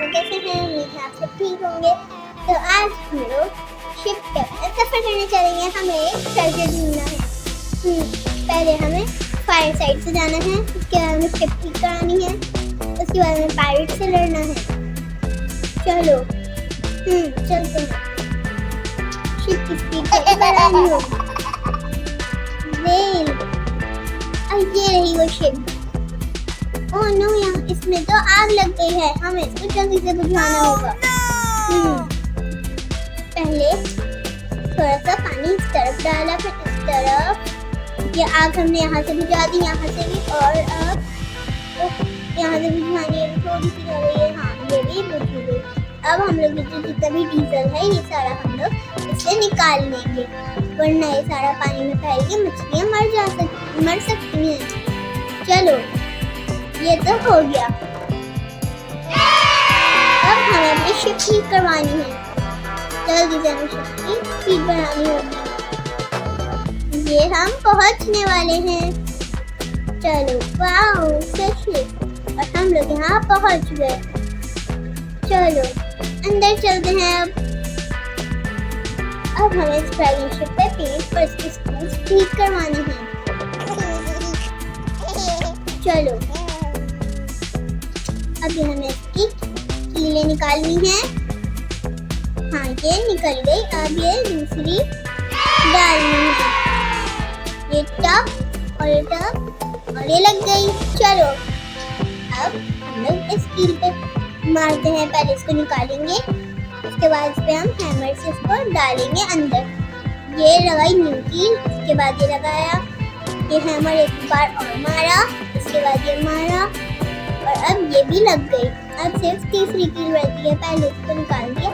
लोग कैसे हैं? उम्मीद है आप सब ठीक होंगे। तो आज हम लोग शिप पे सफर करने चलेंगे। हमें ट्रेजर ढूंढना है। पहले हमें फायर साइड से जाना है, उसके बाद हमें शिप ठीक करानी है, उसके बाद हमें पायरेट से लड़ना है। चलो चलते हैं। शिप की स्पीड कैसे बढ़ानी होगी? वेल, ये रही वो शिप। ओह नो, यहाँ इसमें तो आग लग गई है। हमें इसको जल्दी से बुझाना होगा। पहले थोड़ा सा पानी इस तरफ डाला, फिर इस तरफ। ये आग हमने यहाँ से बुझा दी, यहाँ से भी, और अब यहाँ से बुझानी है। थोड़ी सी रह गई है। हाँ, ये भी बुझ गई। अब हम लोग जितना भी डीजल है ये सारा हम लोग इससे निकाल लेंगे, वरना ये सारा पानी में फैल के मछलियाँ मर सकती हैं। चलो, ये तो हो गया। अब हमें अपनी शिप ठीक करवानी है। जल्दी से हमें शिप की स्पीड बढ़ानी होगी। ये हम पहुंचने वाले हैं। चलो, वाओ, शिप। और हम लोग यहाँ पहुंच गए। चलो अंदर चलते हैं। अब हमें इस ड्रैगन शिप पे पेंट और इसकी स्क्रूज ठीक करवानी है। चलो, अभी हमें इसकी कीलें निकालनी है। हाँ, ये निकल गई। अब ये दूसरी डालनी है। ये टप और ये टप, और ये लग गई। चलो, अब हम लोग इस कील पे मारते हैं। पहले इसको निकालेंगे, उसके बाद इस पे हम हैमर से इसको डालेंगे अंदर। ये लगाई न्यू कील, उसके बाद ये लगाया। ये हैमर एक बार और मारा, इसके बाद ये मारा, और अब ये भी लग गई। अब सिर्फ तीसरी कील रहती है, पहले इसको निकाल दिया।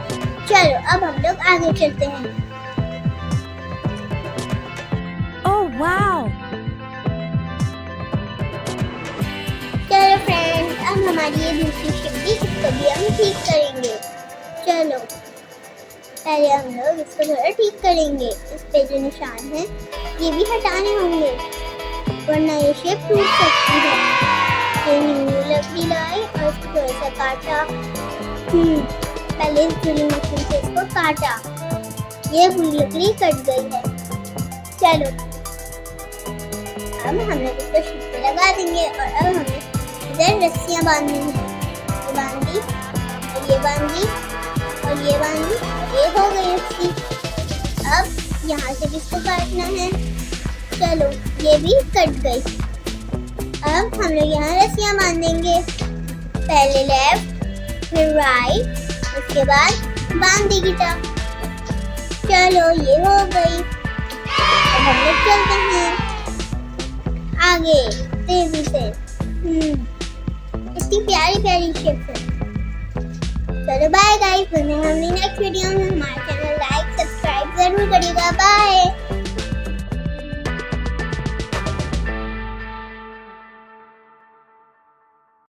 चलो, अब हम लोग आगे चलते हैं। Oh wow! चलो फ्रेंड्स, अब हमारी ये दूसरी शिप भी, इसको भी हम ठीक करेंगे। चलो, पहले हम लोग इसको थोड़ा ठीक करेंगे। इस पे जो निशान है ये भी हटाने होंगे, वरना ये शिप टूट सकती है। ये न्यू लकड़ी लाई और इसको थोड़ा सा काटा। पहले इस ड्रिलिंग मशीन से इसको काटा। ये पूरी लकड़ी कट गई है। चलो, अब हम लोग इसको शिप पे लगा देंगे, और अब हमें इधर रस्सियाँ बांधनी है। ये बांधी, और ये बांधी, और ये बांधी, और ये हो गई रस्सी। अब यहाँ से भी इसको काटना है। चलो, ये भी कट गई। अब हम लोग यहाँ रस्सियाँ बांधेंगे। पहले लेफ्ट, फिर राइट, उसके बाद बांध देगी टप। चलो, ये हो गई। अब हम लोग चलते हैं आगे तेजी से। इतनी प्यारी प्यारी शिप है। चलो बाय गाइस, मिलते हैं हम नेक्स्ट वीडियो में। हमारे चैनल लाइक सब्सक्राइब जरूर करिएगा। बाय।